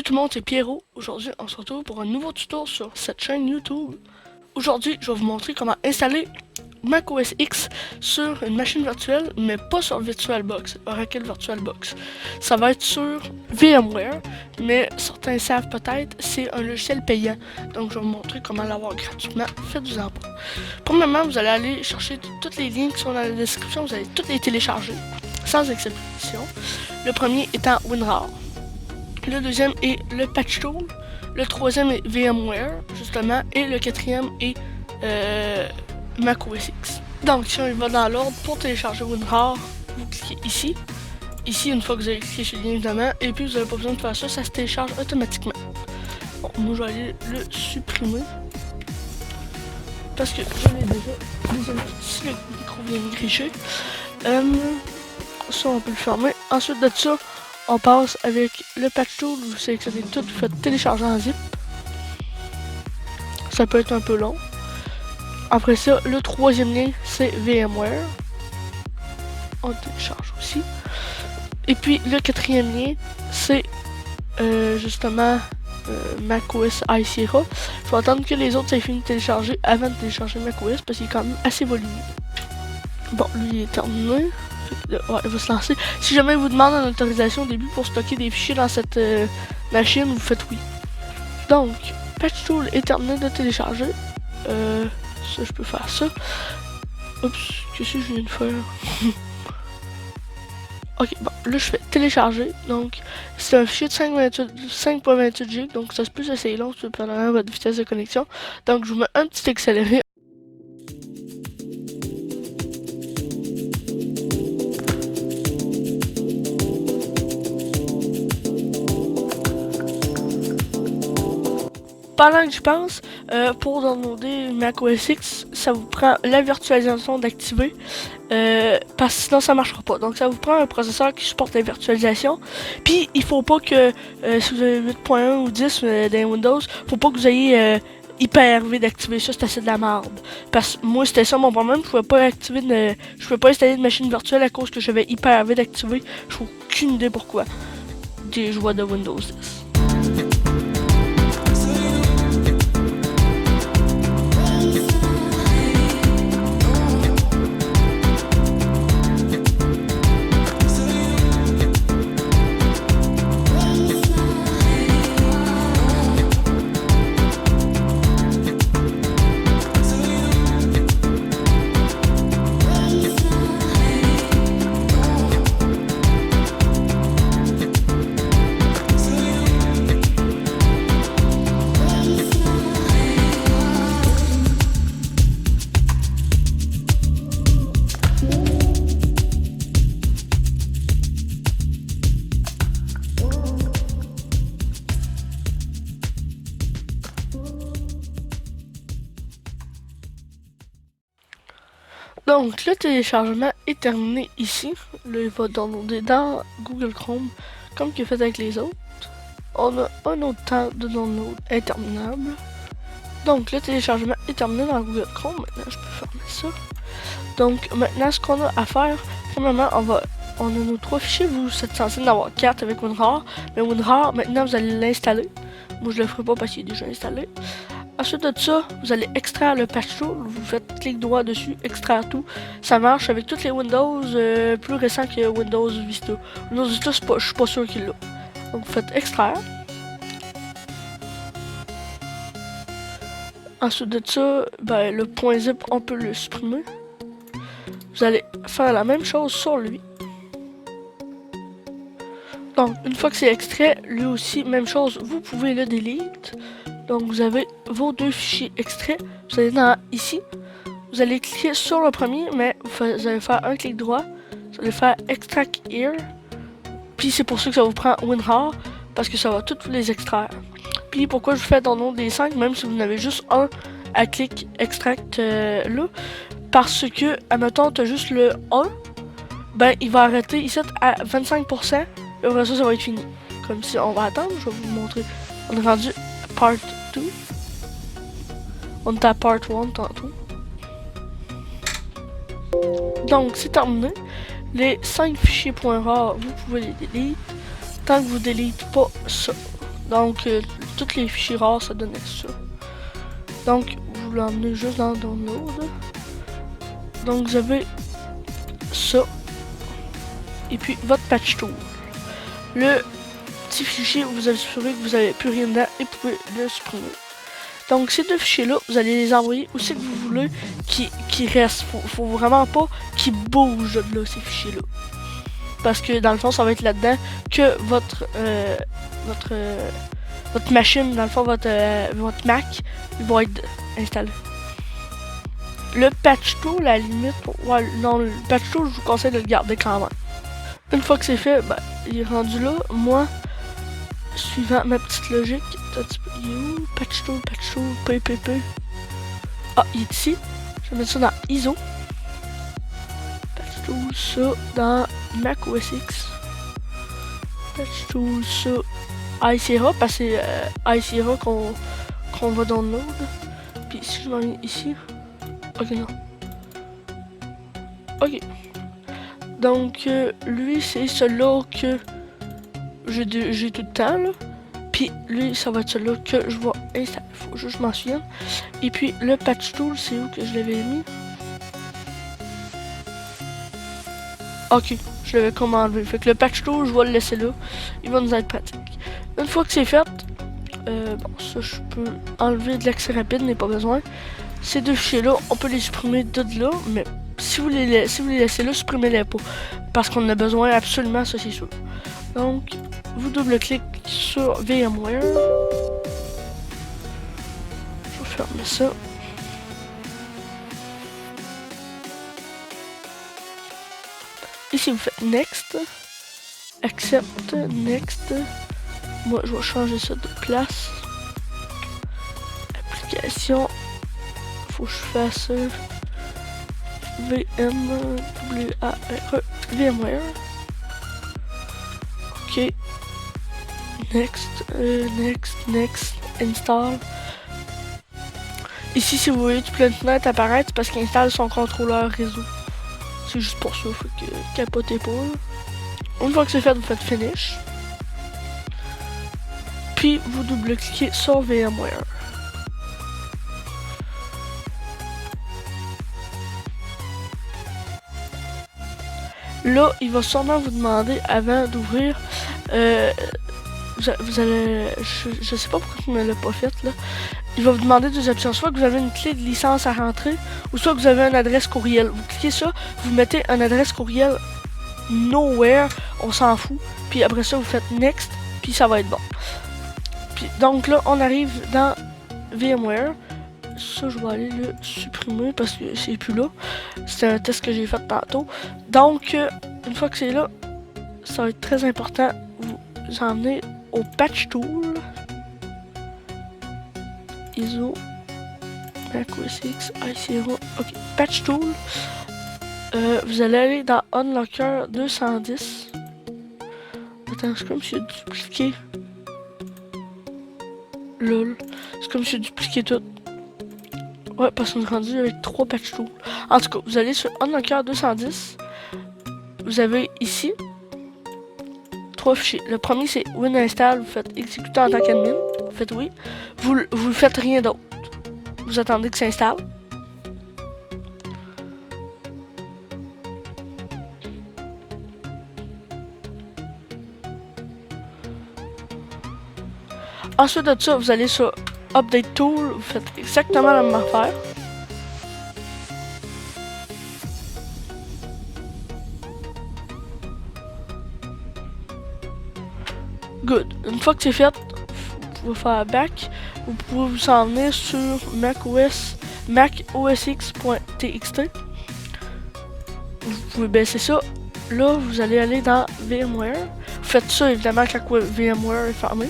tout le monde, c'est Pierrot. Aujourd'hui, on se retrouve pour un nouveau tuto sur cette chaîne YouTube. Aujourd'hui, je vais vous montrer comment installer macOS X sur une machine virtuelle, mais pas sur VirtualBox, Oracle VirtualBox. Ça va être sur VMware, mais certains savent peut-être, c'est un logiciel payant. Donc, je vais vous montrer comment l'avoir gratuitement. Faites-vous-en pas. Premièrement, vous allez aller chercher tous les liens qui sont dans la description, vous allez tous les télécharger, sans exception. Le premier étant WinRAR. Le deuxième est le Patch Tool. Le troisième est VMware, justement. Et le quatrième est macOS X. Donc, si on y va dans l'ordre, pour télécharger WinRAR, vous cliquez ici. Ici, une fois que vous avez cliqué sur le lien, évidemment. Et puis, vous n'avez pas besoin de faire ça, ça se télécharge automatiquement. Bon, moi, je vais aller le supprimer. Parce que je l'ai déjà. Désolé si le micro vient me gricher. Ça, on peut le fermer. Ensuite de ça, on passe avec le patch tool, vous sélectionnez tout, vous faites télécharger en zip. Ça peut être un peu long. Après ça, le troisième lien, c'est VMware. On télécharge aussi. Et puis, le quatrième lien, c'est justement macOS High Sierra. Il faut attendre que les autres aient fini de télécharger avant de télécharger macOS parce qu'il est quand même assez volumineux. Bon, lui, il est terminé. Ouais, il va se lancer. Si jamais il vous demande une autorisation au début pour stocker des fichiers dans cette machine, vous faites oui. Donc, Patch Tool est terminé de télécharger. Ça, je peux faire ça. Oups, qu'est-ce que je viens de faire? Ok, bon, là, je fais télécharger. Donc, c'est un fichier de 5.28 GB, donc ça se peut assez long, dépendamment de votre vitesse de connexion. Donc, je vous mets un petit accéléré. Pendant que je pense, pour downloader macOS X, ça vous prend la virtualisation d'activer, parce que sinon ça marchera pas. Donc ça vous prend un processeur qui supporte la virtualisation. Puis il faut pas que, si vous avez 8.1 ou 10 dans Windows, faut pas que vous ayez Hyper-V d'activer ça, c'est assez de la merde. Parce que moi c'était ça mon problème, je pouvais pas activer je pouvais pas installer de machine virtuelle à cause que j'avais Hyper-V d'activer. Je n'ai aucune idée pourquoi. Des joies de Windows 10. Donc, le téléchargement est terminé ici. Là, il va downloader dans Google Chrome, comme qu'il a fait avec les autres. On a un autre temps de download interminable. Donc, le téléchargement est terminé dans Google Chrome. Maintenant, je peux fermer ça. Donc, maintenant, ce qu'on a à faire, premièrement, on a nos 3 fichiers. Vous êtes censé en avoir 4 avec WinRAR. Mais WinRAR, maintenant, vous allez l'installer. Moi, je le ferai pas parce qu'il est déjà installé. Ensuite de ça, vous allez extraire le patch tool, vous faites clic droit dessus, extraire tout. Ça marche avec toutes les Windows plus récents que Windows Vista. Windows Vista, je suis pas sûr qu'il l'a. Donc vous faites extraire. Ensuite de ça, ben, le .zip, on peut le supprimer. Vous allez faire la même chose sur lui. Donc une fois que c'est extrait, lui aussi, même chose, vous pouvez le delete. Donc vous avez vos 2 fichiers extraits, vous allez dans ici, vous allez cliquer sur le premier, mais vous allez faire un clic droit, vous allez faire Extract Here, puis c'est pour ça que ça vous prend WinRAR, parce que ça va tous les extraire. Puis pourquoi je fais download des 5, même si vous en avez juste un à clic Extract là, parce que, admettons, tu as juste le 1, ben il va arrêter ici à 25%, et après ça va être fini. Comme si on va attendre, je vais vous montrer. On est rendu Part 2. On est à Part 1 tantôt. Donc, c'est terminé. Les 5 fichiers .rar, vous pouvez les delete. Tant que vous delete pas ça. Donc, tous les fichiers rares, ça donnait ça. Donc, vous l'emmenez juste dans Download. Donc, vous avez ça. Et puis, votre patch tool. Le petit fichier, vous allez supprimer que vous n'avez plus rien dedans et vous pouvez le supprimer. Donc, ces deux fichiers-là, vous allez les envoyer où c'est que vous voulez qu'ils restent. Faut vraiment pas qu'ils bougent de là, ces fichiers-là. Parce que dans le fond, ça va être là-dedans que votre machine, dans le fond, votre Mac, il va être installé. Le patch tool, à la limite, ouais, non, le patch tool, je vous conseille de le garder quand même. Une fois que c'est fait, ben, il est rendu là. Moi, suivant ma petite logique, il est où? Patch tool, PPP. Ah, il est ici. Je vais mettre ça dans ISO. Patch tool, ça dans Mac OS X. Patch tool, ça iSierra, parce que c'est iSierra qu'on va download. Puis si je m'en viens ici. Ok, non. Ok. Donc, lui, c'est celui-là que j'ai tout le temps, là. Puis, lui, ça va être celui-là que je vais installer. Faut juste que je m'en souvienne. Et puis, le patch tool, c'est où que je l'avais mis? Ok, je l'avais comme enlevé. Fait que le patch tool, je vais le laisser là. Il va nous être pratique. Une fois que c'est fait, bon, ça, je peux enlever de l'accès rapide, mais pas besoin. Ces deux fichiers-là, on peut les supprimer de là, mais si vous les laissez là, supprimez-les pas. Parce qu'on en a besoin absolument, ça c'est sûr. Donc, vous double-cliquez sur VMware. Je vais fermer ça. Ici, vous faites Next. Accept, Next. Moi, je vais changer ça de place. Application. Faut que je fasse VMware. Ok. Next, install. Ici, si vous voyez toute plein de fenêtres apparaître, c'est parce qu'il installe son contrôleur réseau. C'est juste pour ça, faut que capotez pas. Une fois que c'est fait, vous faites Finish. Puis, vous double-cliquez sur VMware. Là, il va sûrement vous demander, avant d'ouvrir, vous allez, je sais pas pourquoi vous ne l'avez pas fait là. Il va vous demander deux options, soit que vous avez une clé de licence à rentrer, ou soit que vous avez une adresse courriel. Vous cliquez ça, vous mettez une adresse courriel nowhere, on s'en fout. Puis après ça, vous faites Next, puis ça va être bon. Puis donc là, on arrive dans VMware. Ça, je vais aller le supprimer parce que c'est plus là. C'était un test que j'ai fait tantôt. Donc, une fois que c'est là, ça va être très important. Vous emmenez au Patch Tool. ISO. Mac OS X, iSierra. Ok, Patch Tool. Vous allez aller dans Unlocker 210. Attends, c'est comme si j'ai dupliqué. Lol. C'est comme si j'ai dupliqué tout. Ouais, parce qu'on est rendu avec 3 patch tools. En tout cas, vous allez sur Unlocker 210. Vous avez ici 3 fichiers. Le premier, c'est WinInstall. Vous faites exécuter en tant qu'admin. Vous faites oui. Vous faites rien d'autre. Vous attendez que ça s'installe. Ensuite de ça, vous allez sur Update Tool. Vous faites exactement la même affaire. Good. Une fois que c'est fait, vous pouvez faire back. Vous pouvez vous en venir sur macosx.txt. Vous pouvez baisser ça. Là, vous allez aller dans VMware. Vous faites ça évidemment quand VMware est fermé.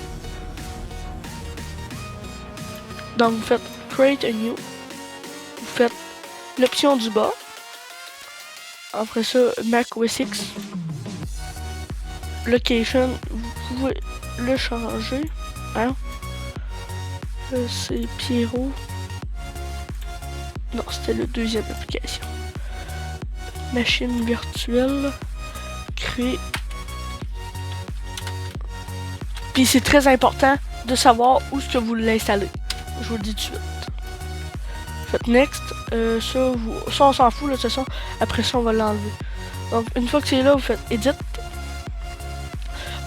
Donc vous faites Create a New. Vous faites l'option du bas. Après ça, Mac OS X. Location, vous pouvez le changer. Hein? C'est Pierrot. Non, c'était la deuxième application. Machine virtuelle. Créer. Puis c'est très important de savoir où est-ce que vous l'installez. Je vous le dis tout de suite. Faites next. Ça on s'en fout, là, de toute façon. Après ça, on va l'enlever. Donc, une fois que c'est là, vous faites edit.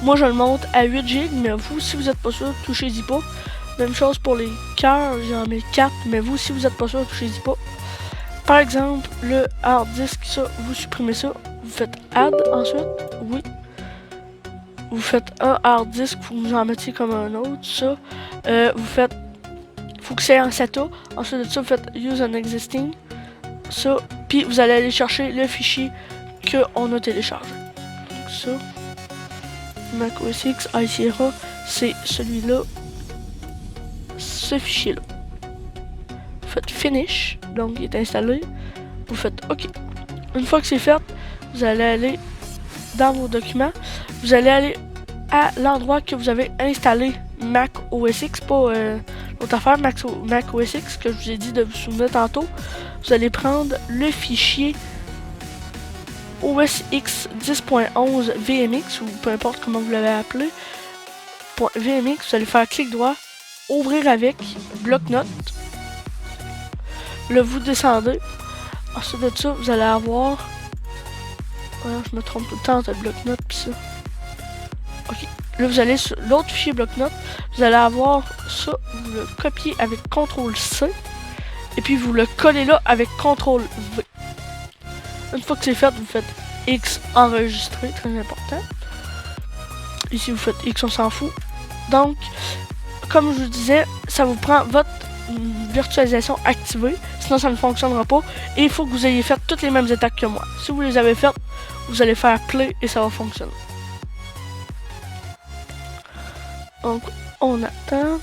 Moi, je le monte à 8 GB, mais vous, si vous n'êtes pas sûr, touchez-y pas. Même chose pour les cœurs, j'en mets 4, mais vous, si vous n'êtes pas sûr, touchez-y pas. Par exemple, le hard disk, ça, vous supprimez ça. Vous faites add ensuite, oui. Vous faites un hard disk, vous en mettiez comme un autre, ça. Vous faites, faut que c'est en SATA. Ensuite de ça, vous faites use an existing, ça. Puis vous allez aller chercher le fichier qu'on a téléchargé. Donc ça, Mac OS X, iSierra, c'est celui-là. Ce fichier-là. Vous faites Finish, donc il est installé. Vous faites OK. Une fois que c'est fait, vous allez aller dans vos documents. Vous allez aller à l'endroit que vous avez installé Mac OS X, pas l'autre affaire, Mac OS X, que je vous ai dit de vous souvenir tantôt. Vous allez prendre le fichier OS X 10.11 VMX, ou peu importe comment vous l'avez appelé, .vmx, vous allez faire clic droit, ouvrir avec, bloc-notes. Là, vous descendez. Ensuite de ça, vous allez avoir... Ouais, je me trompe tout le temps entre bloc-notes pis ça. Ok. Là, vous allez sur l'autre fichier bloc-notes. Vous allez avoir ça. Vous le copiez avec CTRL-C. Et puis, vous le collez là avec CTRL-V. Une fois que c'est fait, vous faites X enregistré. Très important. Ici, vous faites X, on s'en fout. Donc, comme je vous disais, ça vous prend votre virtualisation activée, sinon ça ne fonctionnera pas. Et il faut que vous ayez fait toutes les mêmes étapes que moi. Si vous les avez faites, vous allez faire play et ça va fonctionner. Donc, on attend.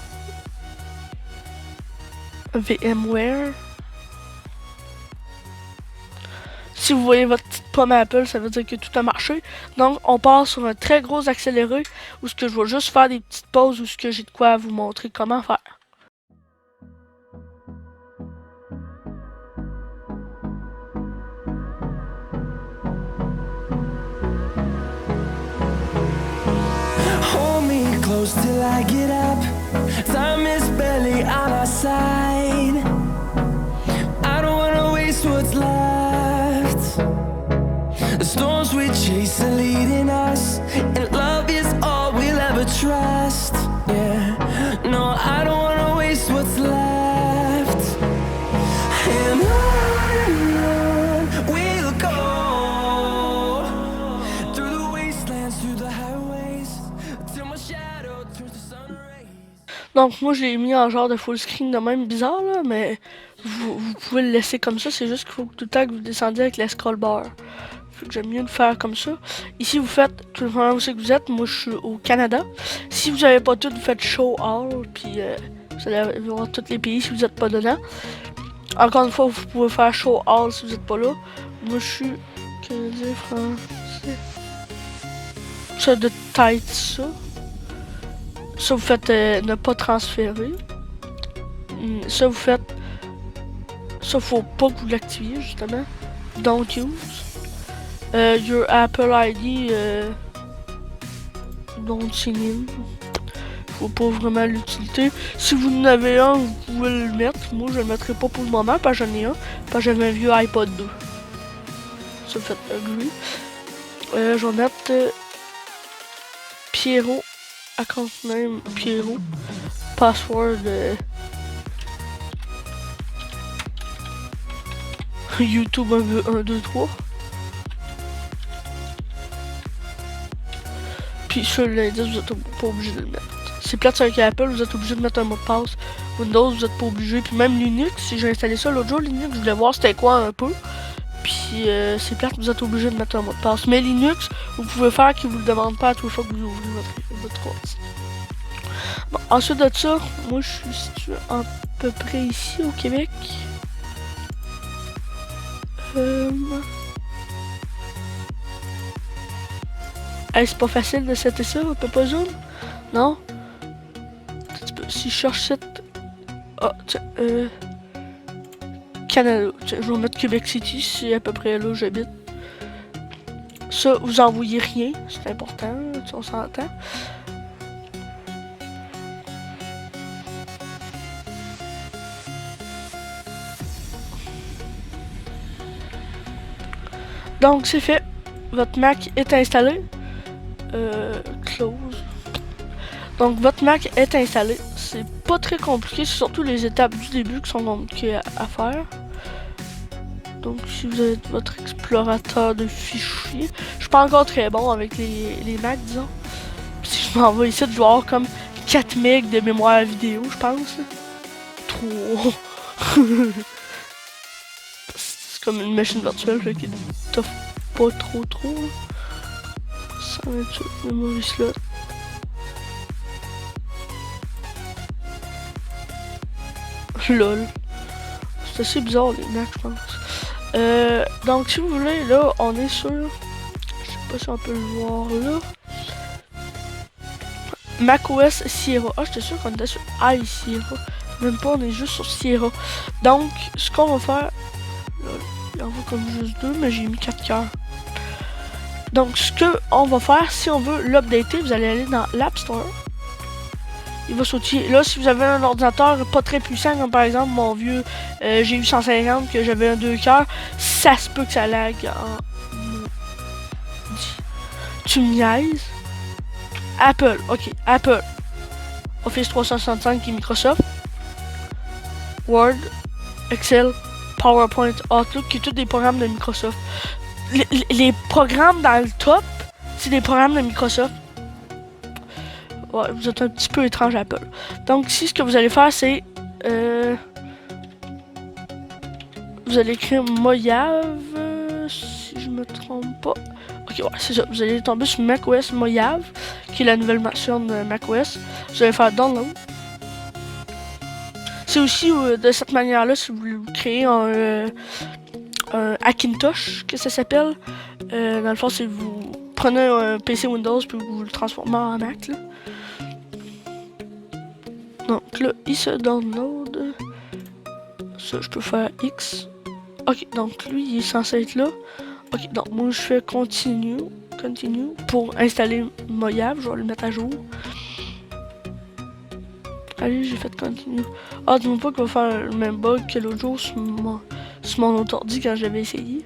VMware. Si vous voyez votre petite pomme Apple, ça veut dire que tout a marché. Donc, on part sur un très gros accéléré où ce que je vais juste faire des petites pauses où ce que j'ai de quoi vous montrer comment faire. Hold me close till I get up. Time is barely on our side. I don't wanna waste what's left. The storms we chase are leading us, and love is all we'll ever trust. Yeah, no, I don't wanna waste what's left. And on we'll go, through the wastelands, through the highways, till my shadow turns to sun rays. Donc moi je l'ai mis en genre de full screen de même bizarre là, mais vous pouvez le laisser comme ça, c'est juste qu'il faut que tout le temps que vous descendiez avec la scroll bar. Fait que j'aime mieux le faire comme ça. Ici vous faites, tout le monde où c'est que vous êtes, moi je suis au Canada. Si vous n'avez pas tout, vous faites Show All, puis vous allez voir tous les pays si vous n'êtes pas dedans. Encore une fois, vous pouvez faire Show All si vous n'êtes pas là. Moi je suis Canadien, français. Ça de tête ça. Ça, vous faites ne pas transférer. Ça, vous faites... Ça, faut pas que vous l'activiez, justement. Don't use. Your Apple ID... don't sign in. Faut pas vraiment l'utilité. Si vous en avez un, vous pouvez le mettre. Moi, je le mettrai pas pour le moment, parce que j'en ai un. Parce que j'avais un vieux iPod 2. Ça, vous faites agree. Je vais mettre... Pierrot. Account name Pierrot. Password YouTube 1, 2, 3. Puis sur l'indice, vous êtes pas obligé de le mettre. C'est plate avec Apple, vous êtes obligé de mettre un mot de passe. Windows, vous êtes pas obligé. Puis même Linux, si j'ai installé ça l'autre jour, Linux, je voulais voir c'était quoi un peu. Puis c'est plate, vous êtes obligé de mettre un mot de passe. Mais Linux, vous pouvez faire qu'il vous le demande pas à toute fois que vous ouvrez votre ordi. Bon, ensuite de ça, moi je suis situé à peu près ici au Québec. Hey, c'est pas facile de setter ça, on peut pas zoom? Non? Si je cherche cette... Ah, tiens, Canada. Tiens, je vais mettre Québec City, c'est à peu près là où j'habite. Ça, vous envoyez rien, c'est important, on s'entend. Donc c'est fait. Votre Mac est installé. Close. Donc votre Mac est installé. C'est pas très compliqué, c'est surtout les étapes du début qui sont compliquées à faire. Donc si vous avez votre explorateur de fichiers, je suis pas encore très bon avec les Macs, disons. Si je m'en vais ici, je vais avoir comme 4 MB de mémoire vidéo, je pense. Trop. C'est comme une machine virtuelle là, qui t'offre pas trop. 128 memory slot. Lol. C'est assez bizarre les Macs, je pense. Donc si vous voulez, là, on est sur... Je sais pas si on peut le voir là. macOS Sierra. Ah, j'étais sûr qu'on était sur High Sierra. Même pas, on est juste sur Sierra. Donc, ce qu'on va faire... Là, il y en a comme juste 2, mais j'ai mis 4 cœurs. Donc, ce qu'on va faire, si on veut l'updater, vous allez aller dans l'App Store. Il va sauter. Là, si vous avez un ordinateur pas très puissant, comme par exemple mon vieux G850, que j'avais un 2 cœurs, ça se peut que ça lag en... Tu me niaises? Apple, ok, Apple. Office 365 qui est Microsoft. Word, Excel, PowerPoint, Outlook, qui est tous des programmes de Microsoft. Les programmes dans le top, c'est des programmes de Microsoft. Ouais, vous êtes un petit peu étrange à Apple. Donc ici, ce que vous allez faire, c'est... vous allez écrire Mojave, si je me trompe pas. Ok, ouais, c'est ça. Vous allez tomber sur macOS Mojave, qui est la nouvelle version de macOS. Vous allez faire Download. C'est aussi de cette manière-là, si vous créez un Hackintosh, que ça s'appelle. Dans le fond, c'est vous prenez un PC Windows puis vous le transformez en Mac. Là. Donc là, il se download. Ça, je peux faire X. Ok, donc lui, il est censé être là. Ok, donc moi, je fais Continue pour installer Mojave. Je vais le mettre à jour. Allez, j'ai fait Continue. Ah, dis-moi pas qu'il va faire le même bug que l'autre jour sur mon autre ordi quand j'avais essayé.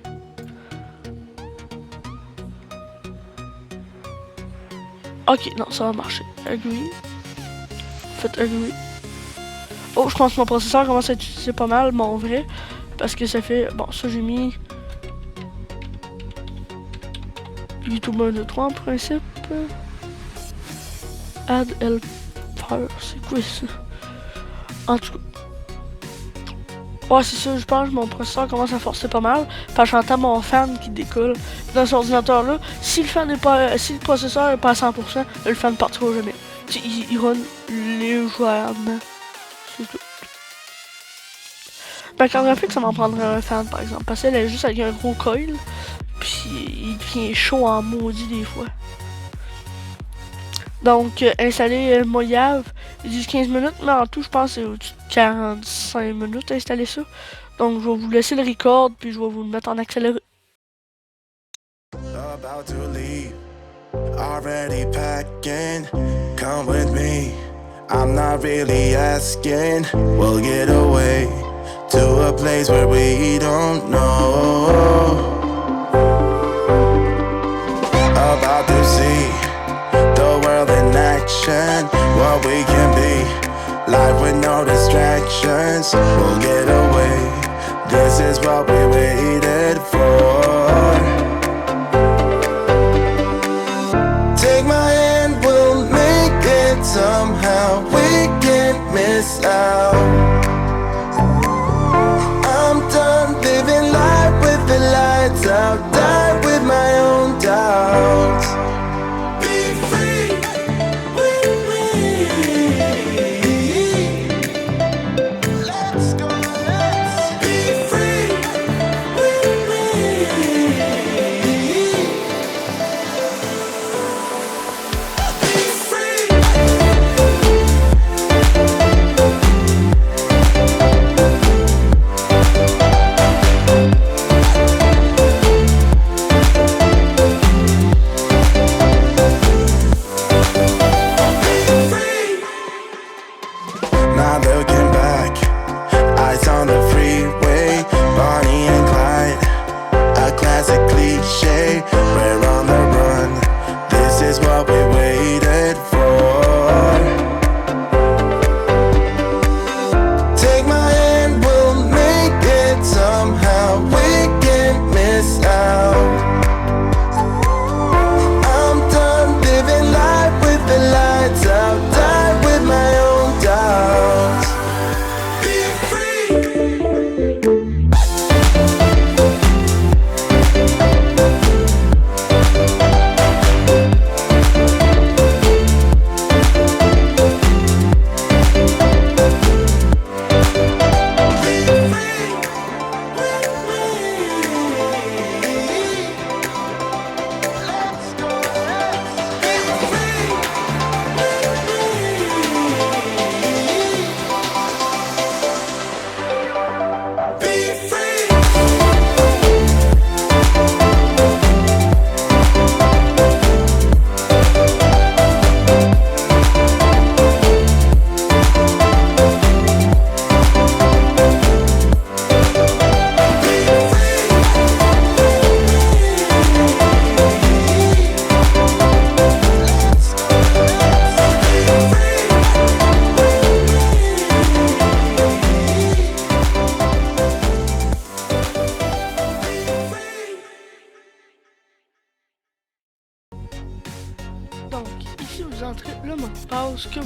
Ok, non, ça va marcher. Agree. Faites agree. Oh, je pense que mon processeur commence à utiliser pas mal mon vrai. Parce que ça fait... Bon, ça j'ai mis... YouTube 1, 2, 3 en principe. Add helper. C'est quoi ça? En tout cas. Ouais, c'est ça, je pense que mon processeur commence à forcer pas mal. Parce que j'entends mon fan qui décolle dans cet ordinateur-là. Si le fan n'est pas. Si le processeur n'est pas à 100%, le fan ne partira jamais. Il run légèrement. C'est tout. Ma carte graphique, ça m'en prendrait un fan par exemple. Parce qu'elle est juste avec un gros coil. Puis il devient chaud en maudit des fois. Donc, installer Mojave, ils disent 15 minutes, mais en tout, je pense que c'est au-dessus de 45 minutes à installer ça. Donc, je vais vous laisser le record, puis je vais vous le mettre en accéléré. About to leave, already packing. Come with me, I'm not really asking. We'll get away to a place where we don't know. About to see the world in action, what we can be, life with no distractions. We'll get away, this is what we waited for. Take my hand, we'll make it somehow. We can't miss out. I'm done living life with the lights out. Die with my own doubts. Be free with me. Let's go, let's be free with me. Not looking back, eyes on the freeway, Bonnie and Clyde, a classic cliche.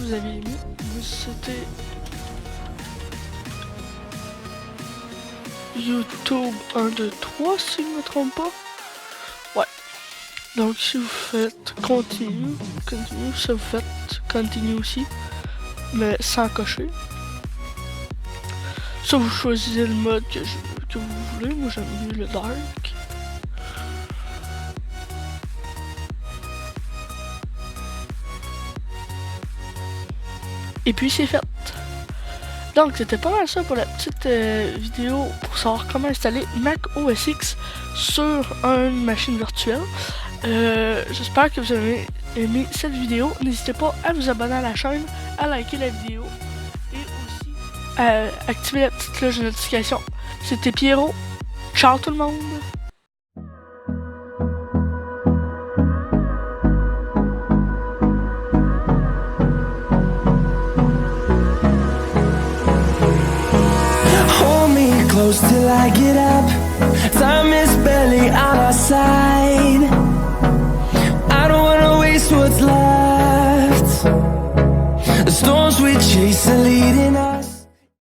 vous avez aimé. C'était YouTube 1, 2, 3 si je ne me trompe pas. Ouais. Donc si vous faites continue, si vous faites continue aussi, mais sans cocher. Ça vous choisissez le mode que vous voulez. Moi j'aime mieux le dark. Et puis c'est fait. Donc c'était pas mal ça pour la petite vidéo pour savoir comment installer Mac OS X sur une machine virtuelle. J'espère que vous avez aimé cette vidéo. N'hésitez pas à vous abonner à la chaîne, à liker la vidéo et aussi à activer la petite cloche de notification. C'était Pierrot. Ciao tout le monde! Close till I get up. Time is barely on our side. I don't wanna waste what's left. The storms we chase are leading us.